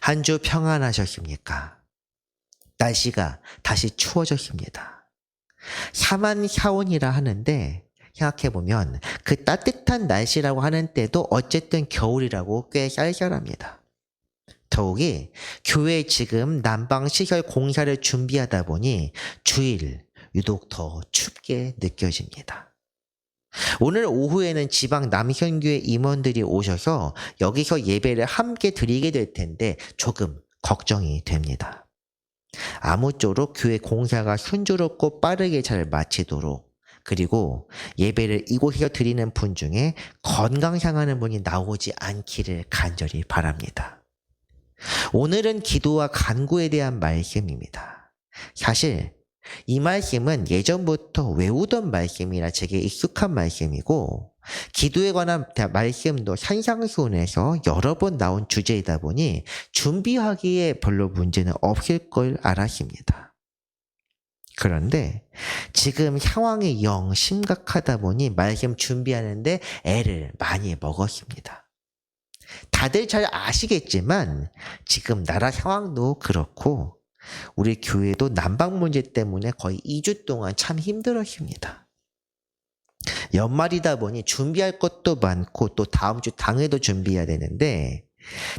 한 주 평안하셨습니까? 날씨가 다시 추워졌습니다. 샤만 샤온이라 하는데 생각해보면 그 따뜻한 날씨라고 하는 때도 어쨌든 겨울이라고 꽤 쌀쌀합니다. 더욱이 교회에 지금 난방시설 공사를 준비하다 보니 주일 유독 더 춥게 느껴집니다. 오늘 오후에는 지방 남현교회 임원들이 오셔서 여기서 예배를 함께 드리게 될 텐데 조금 걱정이 됩니다. 아무쪼록 교회 공사가 순조롭고 빠르게 잘 마치도록, 그리고 예배를 이곳에서 드리는 분 중에 건강 상하는 분이 나오지 않기를 간절히 바랍니다. 오늘은 기도와 간구에 대한 말씀입니다. 사실 이 말씀은 예전부터 외우던 말씀이라 제게 익숙한 말씀이고, 기도에 관한 말씀도 산상수훈에서 여러 번 나온 주제이다 보니 준비하기에 별로 문제는 없을 걸 알았습니다. 그런데 지금 상황이 영 심각하다 보니 말씀 준비하는데 애를 많이 먹었습니다. 다들 잘 아시겠지만 지금 나라 상황도 그렇고 우리 교회도 난방 문제 때문에 거의 2주 동안 참 힘들었습니다. 연말이다 보니 준비할 것도 많고 또 다음 주 당회도 준비해야 되는데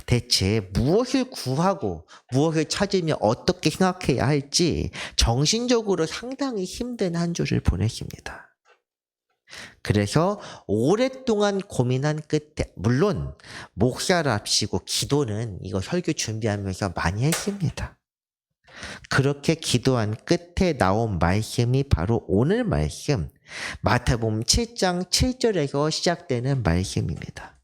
대체 무엇을 구하고 무엇을 찾으며 어떻게 생각해야 할지 정신적으로 상당히 힘든 한 주를 보냈습니다. 그래서 오랫동안 고민한 끝에, 물론 목사랍시고 기도는 이거 설교 준비하면서 많이 했습니다. 그렇게 기도한 끝에 나온 말씀이 바로 오늘 말씀, 마태복음 7장 7절에서 시작되는 말씀입니다.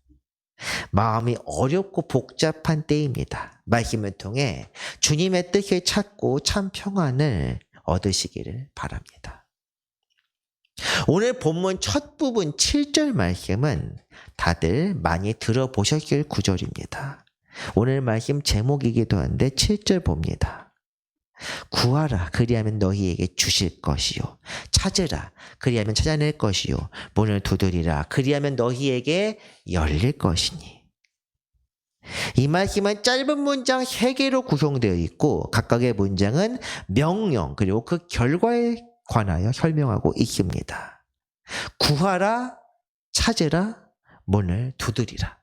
마음이 어렵고 복잡한 때입니다. 말씀을 통해 주님의 뜻을 찾고 참 평안을 얻으시기를 바랍니다. 오늘 본문 첫 부분 7절 말씀은 다들 많이 들어보셨을 구절입니다. 오늘 말씀 제목이기도 한데 7절 봅니다. 구하라 그리하면 너희에게 주실 것이요, 찾으라 그리하면 찾아낼 것이요, 문을 두드리라 그리하면 너희에게 열릴 것이니. 이 말씀은 짧은 문장 3개로 구성되어 있고 각각의 문장은 명령 그리고 그 결과에 관하여 설명하고 있습니다. 구하라, 찾으라, 문을 두드리라.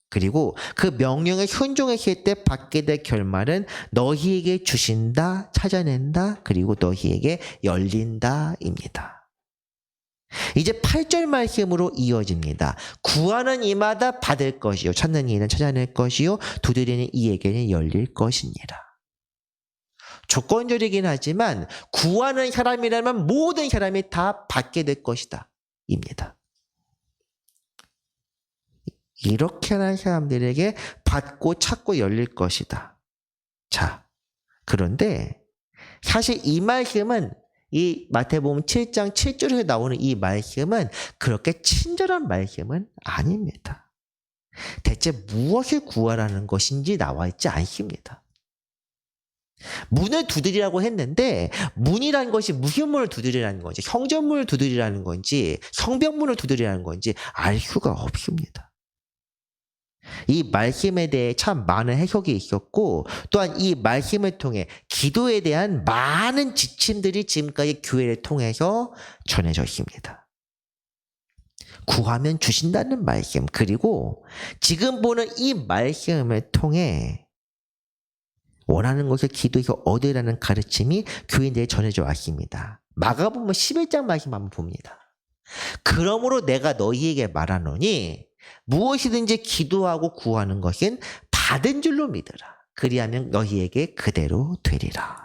그리고 그 명령에 순종했을 때 받게 될 결말은 너희에게 주신다, 찾아낸다, 그리고 너희에게 열린다입니다. 이제 8절 말씀으로 이어집니다. 구하는 이마다 받을 것이요, 찾는 이는 찾아낼 것이요, 두드리는 이에게는 열릴 것이니라. 조건적이긴 하지만 구하는 사람이라면 모든 사람이 다 받게 될 것이다 입니다. 이렇게 하는 사람들에게 받고 찾고 열릴 것이다. 자, 그런데 사실 이 말씀은, 이 마태복음 7장 7절에서 나오는 이 말씀은 그렇게 친절한 말씀은 아닙니다. 대체 무엇을 구하라는 것인지 나와 있지 않습니다. 문을 두드리라고 했는데 문이라는 것이 무슨 문을 두드리라는 건지, 성전문을 두드리라는 건지, 성벽문을 두드리라는 건지 알 수가 없습니다. 이 말씀에 대해 참 많은 해석이 있었고, 또한 이 말씀을 통해 기도에 대한 많은 지침들이 지금까지 교회를 통해서 전해져 있습니다. 구하면 주신다는 말씀, 그리고 지금 보는 이 말씀을 통해 원하는 것을 기도해서 얻으라는 가르침이 교인들에 전해져 왔습니다. 마가복음 11장 말씀 한번 봅니다. 그러므로 내가 너희에게 말하노니 무엇이든지 기도하고 구하는 것은 받은 줄로 믿으라. 그리하면 너희에게 그대로 되리라.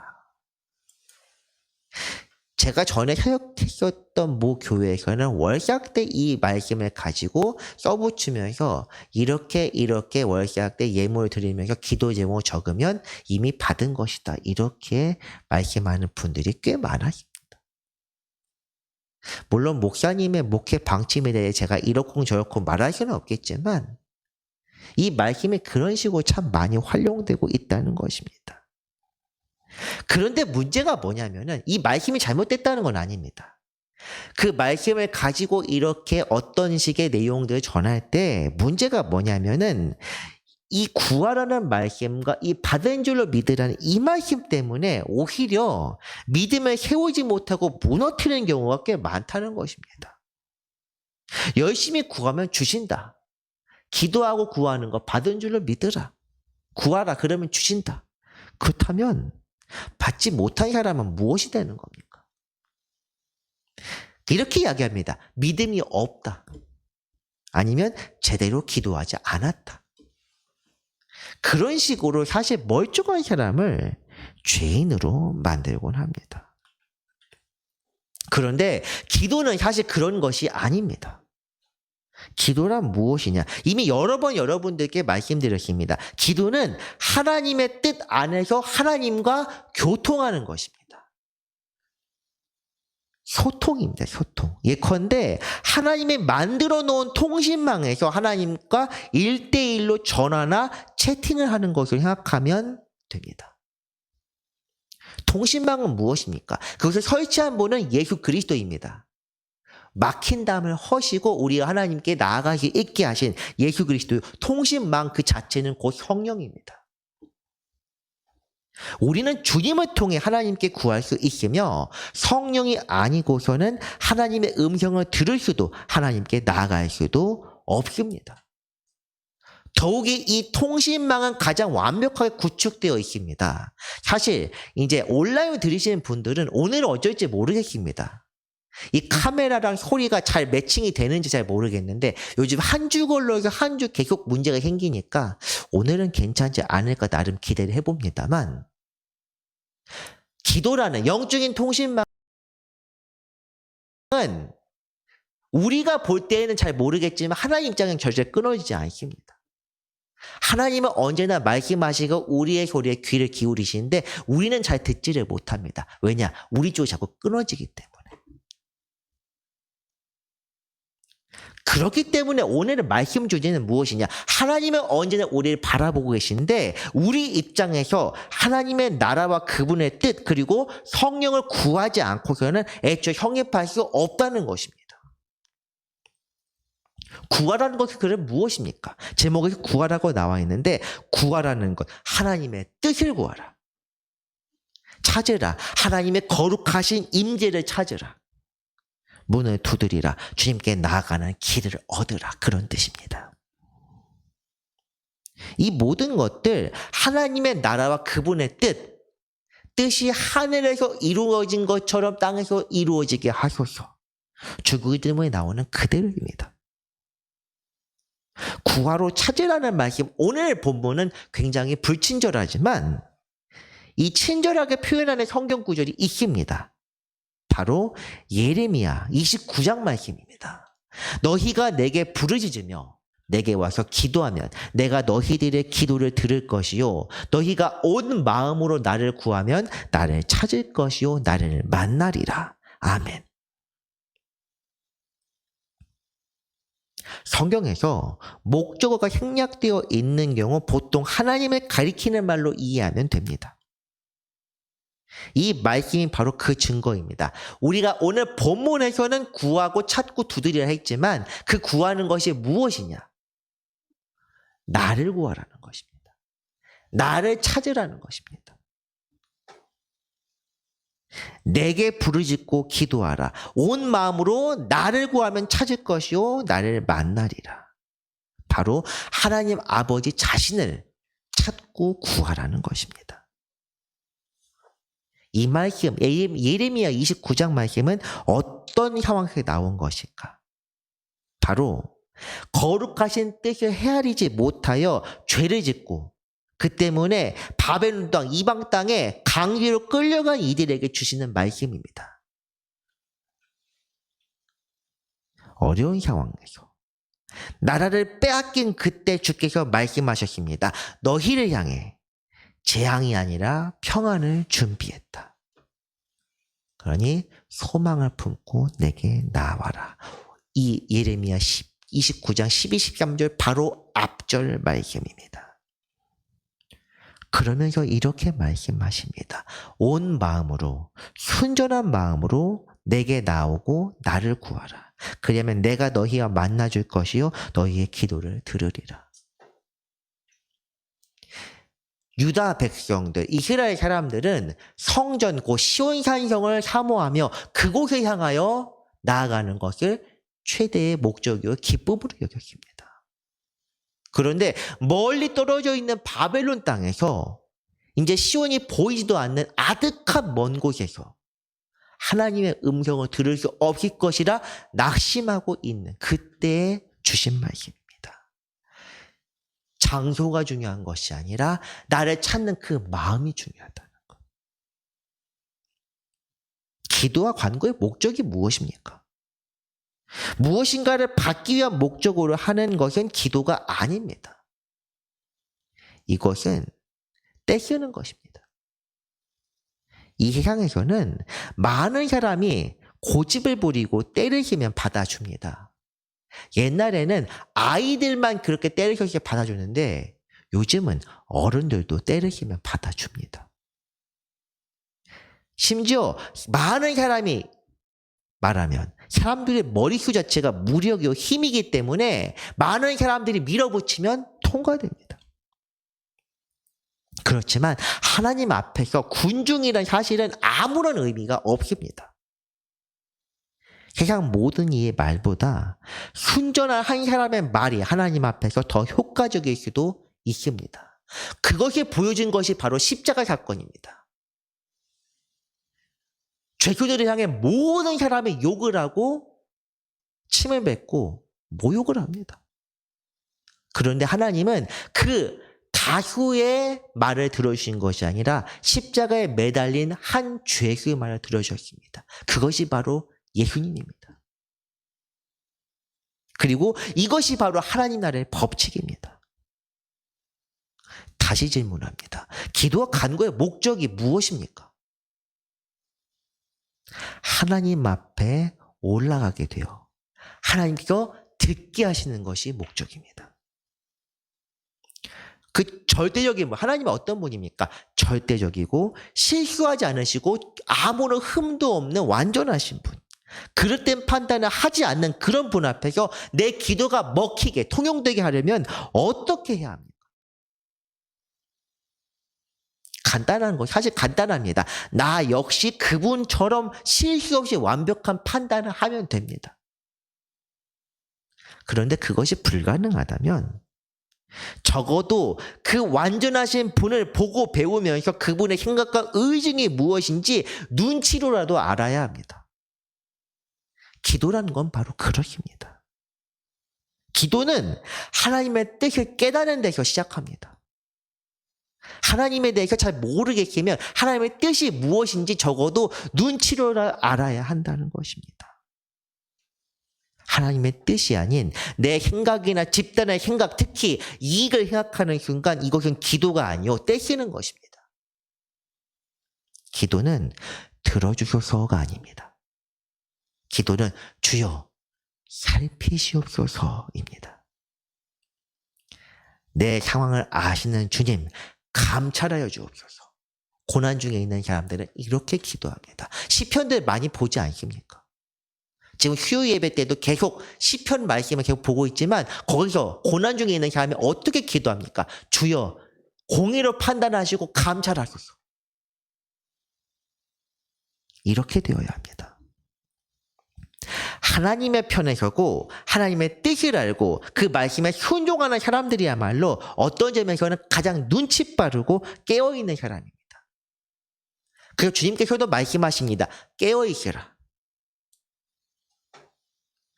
제가 전에 사역했었던 모 교회에서는 월삭 때 이 말씀을 가지고 써붙이면서 이렇게 월삭 때 예물을 드리면서 기도 제목 적으면 이미 받은 것이다, 이렇게 말씀하는 분들이 꽤 많았습니다. 물론 목사님의 목회 방침에 대해 제가 이렇고 저렇고 말할 수는 없겠지만 이 말씀이 그런 식으로 참 많이 활용되고 있다는 것입니다. 그런데 문제가 뭐냐면은 이 말씀이 잘못됐다는 건 아닙니다. 그 말씀을 가지고 이렇게 어떤 식의 내용들을 전할 때 문제가 뭐냐면은 이 구하라는 말씀과 이 받은 줄로 믿으라는 이 말씀 때문에 오히려 믿음을 세우지 못하고 무너뜨리는 경우가 꽤 많다는 것입니다. 열심히 구하면 주신다. 기도하고 구하는 거 받은 줄로 믿으라. 구하라 그러면 주신다. 그렇다면 받지 못한 사람은 무엇이 되는 겁니까? 이렇게 이야기합니다. 믿음이 없다. 아니면 제대로 기도하지 않았다. 그런 식으로 사실 멀쩡한 사람을 죄인으로 만들곤 합니다. 그런데 기도는 사실 그런 것이 아닙니다. 기도란 무엇이냐? 이미 여러 번 여러분들께 말씀드렸습니다. 기도는 하나님의 뜻 안에서 하나님과 교통하는 것입니다. 소통입니다. 소통. 예컨대 하나님이 만들어 놓은 통신망에서 하나님과 1대1로 전화나 채팅을 하는 것을 생각하면 됩니다. 통신망은 무엇입니까? 그것을 설치한 분은 예수 그리스도입니다. 막힌 담을 허시고 우리가 하나님께 나아갈 수 있게 하신 예수 그리스도, 통신망 그 자체는 곧 성령입니다. 우리는 주님을 통해 하나님께 구할 수 있으며 성령이 아니고서는 하나님의 음성을 들을 수도 하나님께 나아갈 수도 없습니다. 더욱이 이 통신망은 가장 완벽하게 구축되어 있습니다. 사실 이제 온라인 들으시는 분들은 오늘은 어쩔지 모르겠습니다. 이 카메라랑 소리가 잘 매칭이 되는지 잘 모르겠는데 요즘 한 주 걸러서 한 주 계속 문제가 생기니까 오늘은 괜찮지 않을까 나름 기대를 해봅니다만, 기도라는 영적인 통신망은 우리가 볼 때에는 잘 모르겠지만 하나님 입장엔 절대 끊어지지 않습니다. 하나님은 언제나 말씀하시고 우리의 소리에 귀를 기울이시는데 우리는 잘 듣지를 못합니다. 왜냐? 우리 쪽이 자꾸 끊어지기 때문에. 그렇기 때문에 오늘의 말씀 주제는 무엇이냐? 하나님은 언제나 우리를 바라보고 계신데 우리 입장에서 하나님의 나라와 그분의 뜻 그리고 성령을 구하지 않고서는 애초에 성립할 수 없다는 것입니다. 구하라는 것이 그럼 무엇입니까? 제목에 구하라고 나와 있는데 구하라는 것, 하나님의 뜻을 구하라. 찾으라. 하나님의 거룩하신 임재를 찾으라. 문을 두드리라. 주님께 나아가는 길을 얻으라. 그런 뜻입니다. 이 모든 것들 하나님의 나라와 그분의 뜻이 하늘에서 이루어진 것처럼 땅에서 이루어지게 하소서. 주기도문에 나오는 그대로입니다. 구하로 찾으라는 말씀, 오늘 본문은 굉장히 불친절하지만 이 친절하게 표현하는 성경 구절이 있습니다. 바로 예레미야 29장 말씀입니다. 너희가 내게 부르짖으며 내게 와서 기도하면 내가 너희들의 기도를 들을 것이요 너희가 온 마음으로 나를 구하면 나를 찾을 것이요 나를 만나리라. 아멘. 성경에서 목적어가 생략되어 있는 경우 보통 하나님을 가리키는 말로 이해하면 됩니다. 이 말씀이 바로 그 증거입니다. 우리가 오늘 본문에서는 구하고 찾고 두드리라 했지만 그 구하는 것이 무엇이냐? 나를 구하라는 것입니다. 나를 찾으라는 것입니다. 내게 부르짖고 기도하라. 온 마음으로 나를 구하면 찾을 것이요 나를 만나리라. 바로 하나님 아버지 자신을 찾고 구하라는 것입니다. 이 말씀, 예레미야 29장 말씀은 어떤 상황에서 나온 것일까? 바로 거룩하신 뜻을 헤아리지 못하여 죄를 짓고 그 때문에 바벨론 땅, 이방 땅에 강제로 끌려간 이들에게 주시는 말씀입니다. 어려운 상황에서 나라를 빼앗긴 그때 주께서 말씀하셨습니다. 너희를 향해 재앙이 아니라 평안을 준비했다. 그러니 소망을 품고 내게 나와라. 이 예레미야 29장 12, 13절 바로 앞절 말씀입니다. 그러면서 이렇게 말씀하십니다. 온 마음으로 순전한 마음으로 내게 나오고 나를 구하라. 그러면 내가 너희와 만나줄 것이요 너희의 기도를 들으리라. 유다 백성들, 이스라엘 사람들은 성전 곧 시온산성을 사모하며 그곳을 향하여 나아가는 것을 최대의 목적이요 기쁨으로 여겼습니다. 그런데 멀리 떨어져 있는 바벨론 땅에서 이제 시온이 보이지도 않는 아득한 먼 곳에서 하나님의 음성을 들을 수 없을 것이라 낙심하고 있는 그때에 주신 말씀입니다. 장소가 중요한 것이 아니라 나를 찾는 그 마음이 중요하다는 것. 기도와 간구의 목적이 무엇입니까? 무엇인가를 받기 위한 목적으로 하는 것은 기도가 아닙니다. 이것은 떼쓰는 것입니다. 이 세상에서는 많은 사람이 고집을 부리고 때를 쓰면 받아줍니다. 옛날에는 아이들만 그렇게 때를 쓰게 받아주는데 요즘은 어른들도 때를 쓰면 받아줍니다. 심지어 많은 사람이 말하면 사람들의 머릿수 자체가 무력이고 힘이기 때문에 많은 사람들이 밀어붙이면 통과됩니다. 그렇지만 하나님 앞에서 군중이란 사실은 아무런 의미가 없습니다. 세상 모든 이의 말보다 순전한 한 사람의 말이 하나님 앞에서 더 효과적일 수도 있습니다. 그것이 보여준 것이 바로 십자가 사건입니다. 죄수들을 향해 모든 사람이 욕을 하고 침을 뱉고 모욕을 합니다. 그런데 하나님은 그 다수의 말을 들어주신 것이 아니라 십자가에 매달린 한 죄수의 말을 들어주셨습니다. 그것이 바로 예수님입니다. 그리고 이것이 바로 하나님 나라의 법칙입니다. 다시 질문합니다. 기도와 간구의 목적이 무엇입니까? 하나님 앞에 올라가게 되어 하나님께서 듣게 하시는 것이 목적입니다. 그 절대적인 하나님은 어떤 분입니까? 절대적이고 실수하지 않으시고 아무런 흠도 없는 완전하신 분. 그릇된 판단을 하지 않는 그런 분 앞에서 내 기도가 먹히게 통용되게 하려면 어떻게 해야 합니까? 간단한 거 사실 간단합니다. 나 역시 그분처럼 실수 없이 완벽한 판단을 하면 됩니다. 그런데 그것이 불가능하다면 적어도 그 완전하신 분을 보고 배우면서 그분의 생각과 의중이 무엇인지 눈치로라도 알아야 합니다. 기도라는 건 바로 그것입니다. 기도는 하나님의 뜻을 깨닫는 데서 시작합니다. 하나님에 대해서 잘 모르겠으면 하나님의 뜻이 무엇인지 적어도 눈치로 알아야 한다는 것입니다. 하나님의 뜻이 아닌 내 생각이나 집단의 생각, 특히 이익을 생각하는 순간 이것은 기도가 아니요 떼쓰는 것입니다. 기도는 들어주소서가 아닙니다. 기도는 주여 살피시옵소서입니다. 내 상황을 아시는 주님 감찰하여 주옵소서. 고난 중에 있는 사람들은 이렇게 기도합니다. 시편들 많이 보지 않습니까? 지금 휴일 예배 때도 계속 시편 말씀을 계속 보고 있지만 거기서 고난 중에 있는 사람이 어떻게 기도합니까? 주여 공의로 판단하시고 감찰하소서. 이렇게 되어야 합니다. 하나님의 편에 서고 하나님의 뜻을 알고 그 말씀에 순종하는 사람들이야말로 어떤 점에서는 가장 눈치 빠르고 깨어있는 사람입니다. 그래서 주님께서도 말씀하십니다. 깨어있으라.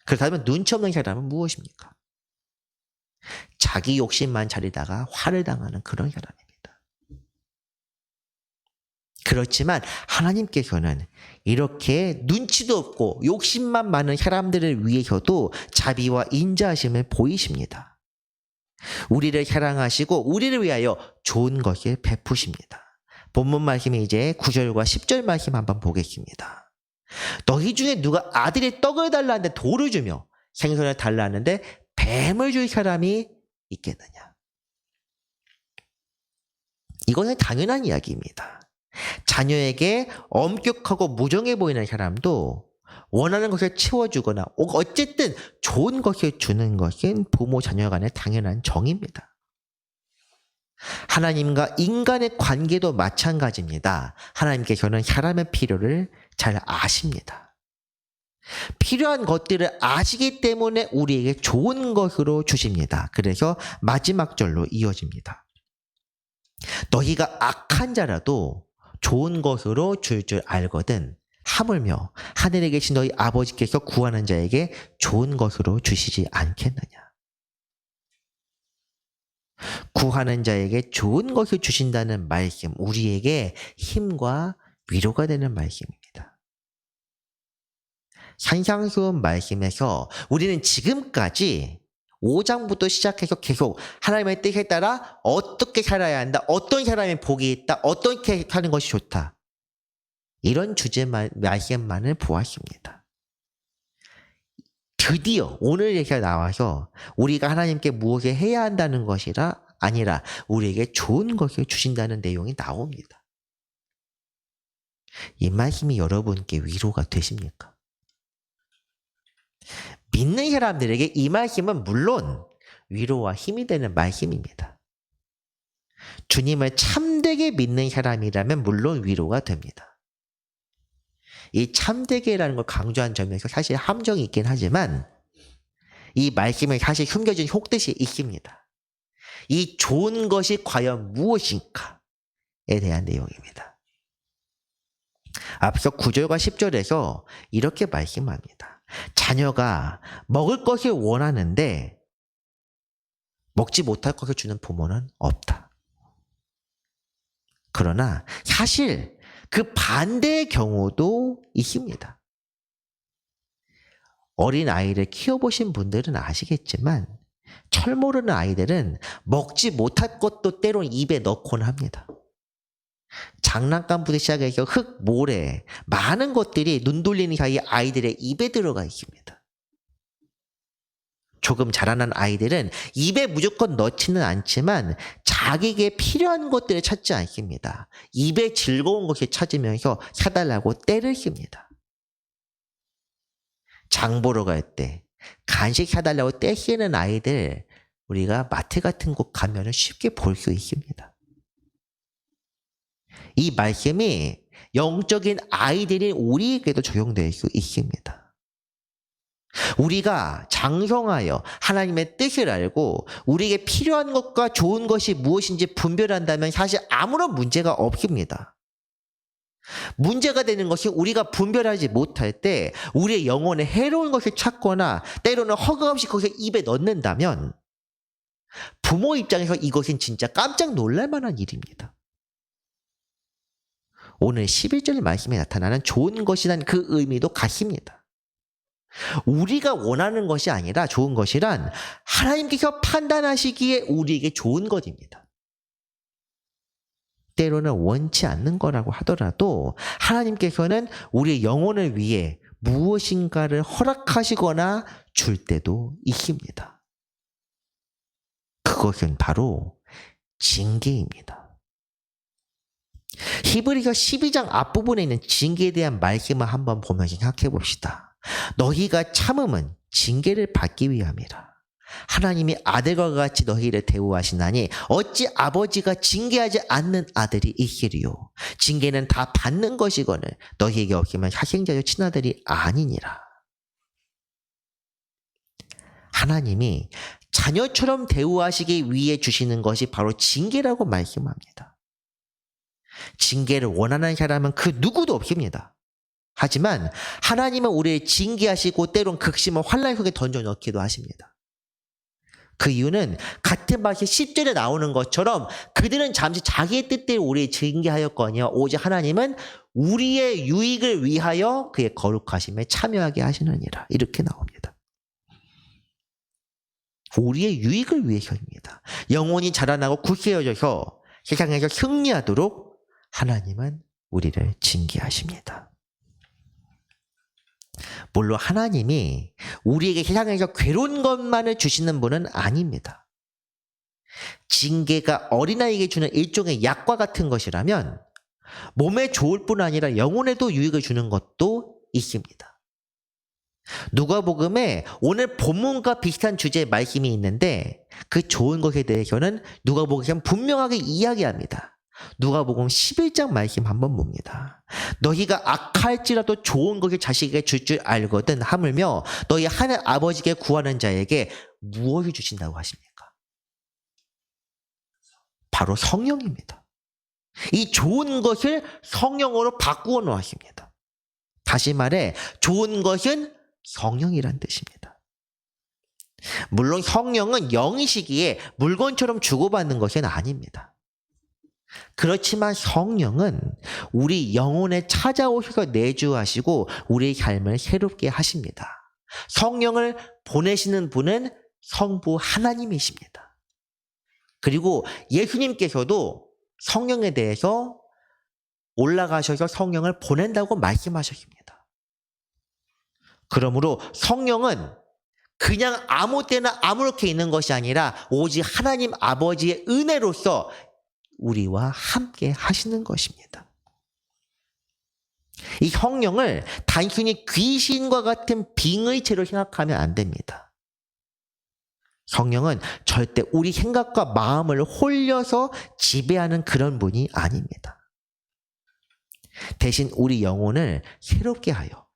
그렇다면 눈치 없는 사람은 무엇입니까? 자기 욕심만 차리다가 화를 당하는 그런 사람입니다. 그렇지만 하나님께서는 이렇게 눈치도 없고 욕심만 많은 사람들을 위해서도 자비와 인자하심을 보이십니다. 우리를 사랑하시고 우리를 위하여 좋은 것을 베푸십니다. 본문 말씀이 이제 9절과 10절 말씀 한번 보겠습니다. 너희 중에 누가 아들이 떡을 달라는데 돌을 주며 생선을 달라는데 뱀을 줄 사람이 있겠느냐. 이것은 당연한 이야기입니다. 자녀에게 엄격하고 무정해 보이는 사람도 원하는 것을 채워주거나 어쨌든 좋은 것을 주는 것은 부모 자녀 간의 당연한 정입니다. 하나님과 인간의 관계도 마찬가지입니다. 하나님께서는 사람의 필요를 잘 아십니다. 필요한 것들을 아시기 때문에 우리에게 좋은 것으로 주십니다. 그래서 마지막 절로 이어집니다. 너희가 악한 자라도 좋은 것으로 줄 알거든 하물며 하늘에 계신 너희 아버지께서 구하는 자에게 좋은 것으로 주시지 않겠느냐. 구하는 자에게 좋은 것을 주신다는 말씀, 우리에게 힘과 위로가 되는 말씀입니다. 산상수훈 말씀에서 우리는 지금까지 5장부터 시작해서 계속 하나님의 뜻에 따라 어떻게 살아야 한다, 어떤 사람이 복이 있다, 어떻게 하는 것이 좋다, 이런 주제 말씀만을 보았습니다. 드디어 오늘 얘기가 나와서 우리가 하나님께 무엇을 해야 한다는 것이라 아니라 우리에게 좋은 것을 주신다는 내용이 나옵니다. 이 말씀이 여러분께 위로가 되십니까? 믿는 사람들에게 이 말씀은 물론 위로와 힘이 되는 말씀입니다. 주님을 참되게 믿는 사람이라면 물론 위로가 됩니다. 이 참되게라는 걸 강조한 점에서 사실 함정이 있긴 하지만 이 말씀에 사실 숨겨진 속뜻이 있습니다. 이 좋은 것이 과연 무엇인가에 대한 내용입니다. 앞서 9절과 10절에서 이렇게 말씀합니다. 자녀가 먹을 것을 원하는데 먹지 못할 것을 주는 부모는 없다. 그러나 사실 그 반대의 경우도 있습니다. 어린 아이를 키워보신 분들은 아시겠지만 철 모르는 아이들은 먹지 못할 것도 때론 입에 넣곤 합니다. 장난감부터 시작해서 흙, 모래, 많은 것들이 눈 돌리는 사이에 아이들의 입에 들어가 있습니다. 조금 자라난 아이들은 입에 무조건 넣지는 않지만 자기에게 필요한 것들을 찾지 않습니다. 입에 즐거운 것을 찾으면서 사달라고 떼를 씁니다. 장 보러 갈 때 간식 사달라고 떼 쓰는 아이들 우리가 마트 같은 곳 가면 쉽게 볼 수 있습니다. 이 말씀이 영적인 아이들인 우리에게도 적용될 수 있습니다. 우리가 장성하여 하나님의 뜻을 알고 우리에게 필요한 것과 좋은 것이 무엇인지 분별한다면 사실 아무런 문제가 없습니다. 문제가 되는 것이 우리가 분별하지 못할 때 우리의 영혼에 해로운 것을 찾거나 때로는 허가없이 거기서 입에 넣는다면 부모 입장에서 이것은 진짜 깜짝 놀랄 만한 일입니다. 오늘 11절 말씀에 나타나는 좋은 것이란 그 의미도 같습니다. 우리가 원하는 것이 아니라 좋은 것이란 하나님께서 판단하시기에 우리에게 좋은 것입니다. 때로는 원치 않는 거라고 하더라도 하나님께서는 우리의 영혼을 위해 무엇인가를 허락하시거나 줄 때도 있습니다. 그것은 바로 징계입니다. 히브리서 12장 앞부분에 있는 징계에 대한 말씀을 한번 보면서 생각해 봅시다. 너희가 참음은 징계를 받기 위함이라. 하나님이 아들과 같이 너희를 대우하시나니 어찌 아버지가 징계하지 않는 아들이 있으리요. 징계는 다 받는 것이거늘 너희에게 없으면 사생자여 친아들이 아니니라. 하나님이 자녀처럼 대우하시기 위해 주시는 것이 바로 징계라고 말씀합니다. 징계를 원하는 사람은 그 누구도 없습니다. 하지만 하나님은 우리를 징계하시고 때론 극심한 환난 속에 던져 넣기도 하십니다. 그 이유는 같은 말이 10절에 나오는 것처럼 그들은 잠시 자기의 뜻대로 우리를 징계하였거니와 오직 하나님은 우리의 유익을 위하여 그의 거룩하심에 참여하게 하시느니라. 이렇게 나옵니다. 우리의 유익을 위해서입니다. 영혼이 자라나고 굳세어져서 세상에서 승리하도록 하나님은 우리를 징계하십니다. 물론 하나님이 우리에게 세상에서 괴로운 것만을 주시는 분은 아닙니다. 징계가 어린아이에게 주는 일종의 약과 같은 것이라면 몸에 좋을 뿐 아니라 영혼에도 유익을 주는 것도 있습니다. 누가복음에 오늘 본문과 비슷한 주제의 말씀이 있는데 그 좋은 것에 대해서는 누가복음이 분명하게 이야기합니다. 누가복음 11장 말씀 한번 봅니다. 너희가 악할지라도 좋은 것을 자식에게 줄 줄 알거든 하물며 너희 하늘 아버지께 구하는 자에게 무엇을 주신다고 하십니까? 바로 성령입니다. 이 좋은 것을 성령으로 바꾸어 놓으십니다. 다시 말해 좋은 것은 성령이란 뜻입니다. 물론 성령은 영이시기에 물건처럼 주고받는 것은 아닙니다. 그렇지만 성령은 우리 영혼에 찾아오셔서 내주하시고 우리의 삶을 새롭게 하십니다. 성령을 보내시는 분은 성부 하나님이십니다. 그리고 예수님께서도 성령에 대해서 올라가셔서 성령을 보낸다고 말씀하셨습니다. 그러므로 성령은 그냥 아무 때나 아무렇게 있는 것이 아니라 오직 하나님 아버지의 은혜로서 우리와 함께 하시는 것입니다. 이 성령을 단순히 귀신과 같은 빙의체로 생각하면 안 됩니다. 성령은 절대 우리 생각과 마음을 홀려서 지배하는 그런 분이 아닙니다. 대신 우리 영혼을 새롭게 하여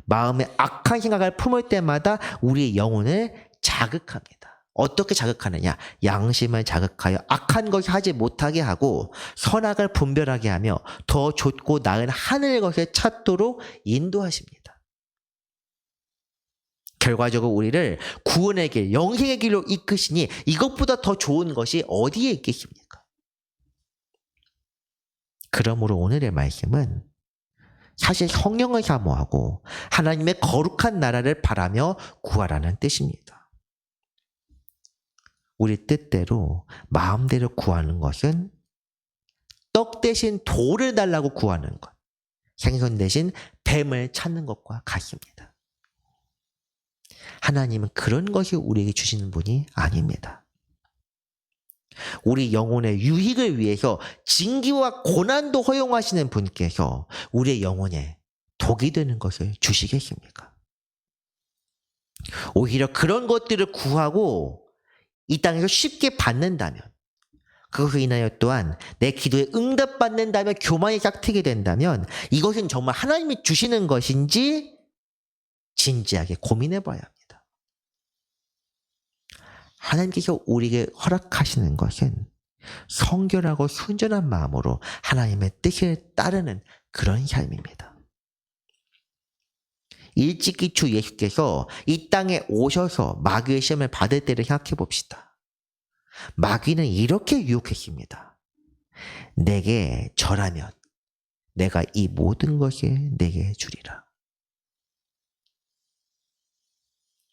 마음에 악한 생각을 품을 때마다 우리의 영혼을 자극합니다. 어떻게 자극하느냐? 양심을 자극하여 악한 것을 하지 못하게 하고 선악을 분별하게 하며 더 좋고 나은 하늘의 것을 찾도록 인도하십니다. 결과적으로 우리를 구원의 길, 영생의 길로 이끄시니 이것보다 더 좋은 것이 어디에 있겠습니까? 그러므로 오늘의 말씀은 사실 성령을 사모하고 하나님의 거룩한 나라를 바라며 구하라는 뜻입니다. 우리 뜻대로 마음대로 구하는 것은 떡 대신 돌을 달라고 구하는 것, 생선 대신 뱀을 찾는 것과 같습니다. 하나님은 그런 것이 우리에게 주시는 분이 아닙니다. 우리 영혼의 유익을 위해서 징기와 고난도 허용하시는 분께서 우리의 영혼에 독이 되는 것을 주시겠습니까? 오히려 그런 것들을 구하고 이 땅에서 쉽게 받는다면, 그것으로 인하여 또한 내 기도에 응답받는다면 교만이 싹트게 된다면 이것은 정말 하나님이 주시는 것인지 진지하게 고민해 봐야 합니다. 하나님께서 우리에게 허락하시는 것은 성결하고 순전한 마음으로 하나님의 뜻을 따르는 그런 삶입니다. 일찍이 주 예수께서 이 땅에 오셔서 마귀의 시험을 받을 때를 생각해 봅시다. 마귀는 이렇게 유혹했습니다. 내게 절하면 내가 이 모든 것을 내게 주리라.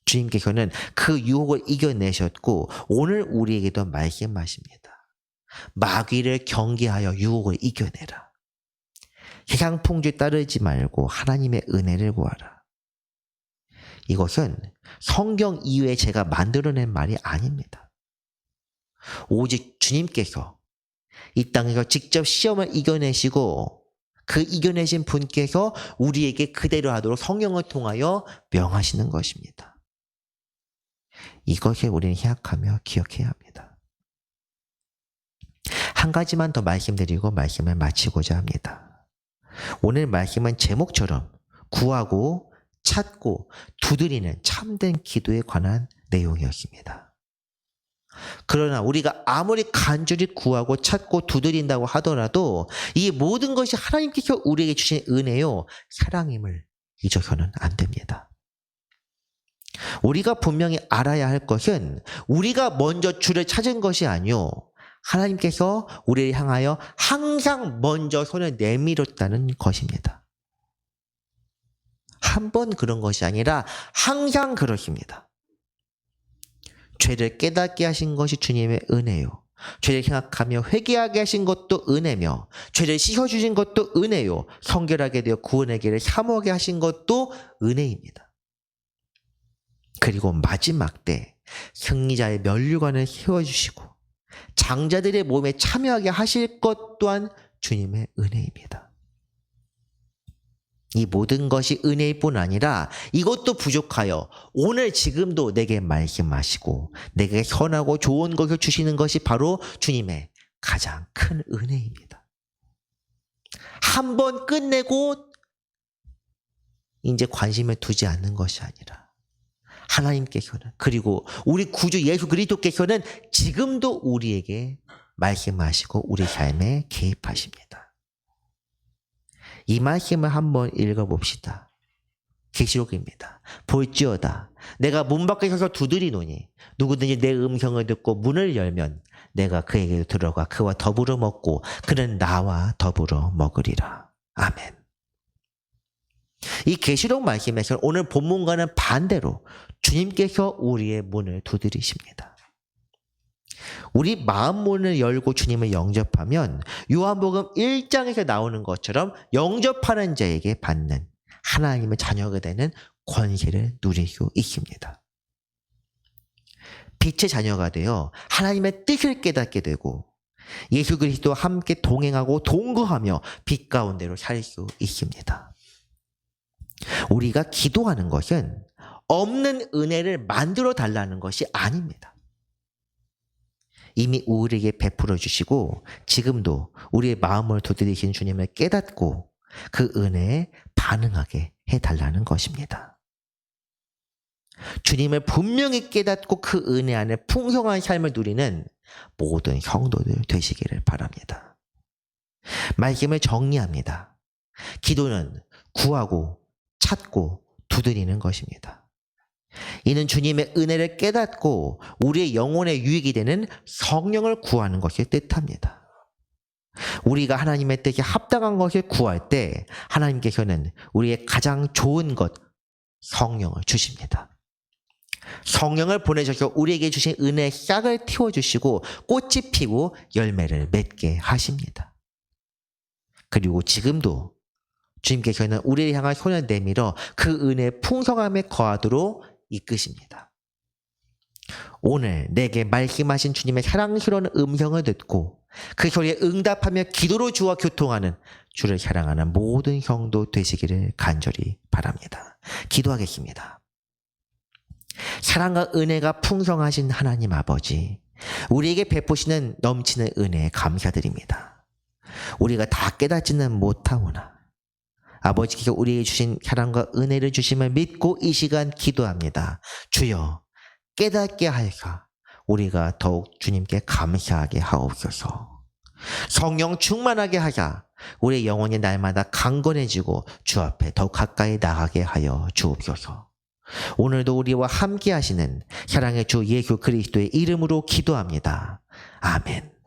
주님께서는 그 유혹을 이겨내셨고 오늘 우리에게도 말씀하십니다. 마귀를 경계하여 유혹을 이겨내라. 세상 풍조에 따르지 말고 하나님의 은혜를 구하라. 이것은 성경 이외에 제가 만들어낸 말이 아닙니다. 오직 주님께서 이 땅에서 직접 시험을 이겨내시고 그 이겨내신 분께서 우리에게 그대로 하도록 성령을 통하여 명하시는 것입니다. 이것을 우리는 생각하며 기억해야 합니다. 한 가지만 더 말씀드리고 말씀을 마치고자 합니다. 오늘 말씀은 제목처럼 구하고 찾고 두드리는 참된 기도에 관한 내용이었습니다. 그러나 우리가 아무리 간절히 구하고 찾고 두드린다고 하더라도 이 모든 것이 하나님께서 우리에게 주신 은혜요 사랑임을 잊어서는 안 됩니다. 우리가 분명히 알아야 할 것은 우리가 먼저 주를 찾은 것이 아니요 하나님께서 우리를 향하여 항상 먼저 손을 내밀었다는 것입니다. 한 번 그런 것이 아니라 항상 그러십니다. 죄를 깨닫게 하신 것이 주님의 은혜요. 죄를 생각하며 회개하게 하신 것도 은혜며 죄를 씻어주신 것도 은혜요. 성결하게 되어 구원의 길을 사모하게 하신 것도 은혜입니다. 그리고 마지막 때 승리자의 면류관을 세워주시고 장자들의 몸에 참여하게 하실 것 또한 주님의 은혜입니다. 이 모든 것이 은혜일 뿐 아니라 이것도 부족하여 오늘 지금도 내게 말씀하시고 내게 선하고 좋은 것을 주시는 것이 바로 주님의 가장 큰 은혜입니다. 한 번 끝내고 이제 관심을 두지 않는 것이 아니라 하나님께서는, 그리고 우리 구주 예수 그리스도께서는 지금도 우리에게 말씀하시고 우리 삶에 개입하십니다. 이 말씀을 한번 읽어봅시다. 계시록입니다. 볼지어다 내가 문 밖에 서서 두드리노니 누구든지 내 음성을 듣고 문을 열면 내가 그에게 들어가 그와 더불어 먹고 그는 나와 더불어 먹으리라. 아멘. 이 계시록 말씀에서는 오늘 본문과는 반대로 주님께서 우리의 문을 두드리십니다. 우리 마음 문을 열고 주님을 영접하면 요한복음 1장에서 나오는 것처럼 영접하는 자에게 받는 하나님의 자녀가 되는 권세를 누릴 수 있습니다. 빛의 자녀가 되어 하나님의 뜻을 깨닫게 되고 예수 그리스도와 함께 동행하고 동거하며 빛 가운데로 살 수 있습니다. 우리가 기도하는 것은 없는 은혜를 만들어 달라는 것이 아닙니다. 이미 우리에게 베풀어 주시고 지금도 우리의 마음을 두드리신 주님을 깨닫고 그 은혜에 반응하게 해달라는 것입니다. 주님을 분명히 깨닫고 그 은혜 안에 풍성한 삶을 누리는 모든 성도들 되시기를 바랍니다. 말씀을 정리합니다. 기도는 구하고 찾고 두드리는 것입니다. 이는 주님의 은혜를 깨닫고 우리의 영혼의 유익이 되는 성령을 구하는 것을 뜻합니다. 우리가 하나님의 뜻에 합당한 것을 구할 때 하나님께서는 우리의 가장 좋은 것, 성령을 주십니다. 성령을 보내셔서 우리에게 주신 은혜의 싹을 틔워주시고 꽃이 피고 열매를 맺게 하십니다. 그리고 지금도 주님께서는 우리를 향한 손을 내밀어 그 은혜의 풍성함에 거하도록 이끄십니다. 오늘 내게 말씀하신 주님의 사랑스러운 음성을 듣고 그 소리에 응답하며 기도로 주와 교통하는 주를 사랑하는 모든 성도 되시기를 간절히 바랍니다. 기도하겠습니다. 사랑과 은혜가 풍성하신 하나님 아버지, 우리에게 베푸시는 넘치는 은혜에 감사드립니다. 우리가 다 깨닫지는 못하오나 아버지께서 우리에게 주신 사랑과 은혜를 주심을 믿고 이 시간 기도합니다. 주여 깨닫게 하여서 우리가 더욱 주님께 감사하게 하옵소서. 성령 충만하게 하사 우리의 영혼이 날마다 강건해지고 주 앞에 더욱 가까이 나가게 하여 주옵소서. 오늘도 우리와 함께 하시는 사랑의 주 예수 그리스도의 이름으로 기도합니다. 아멘.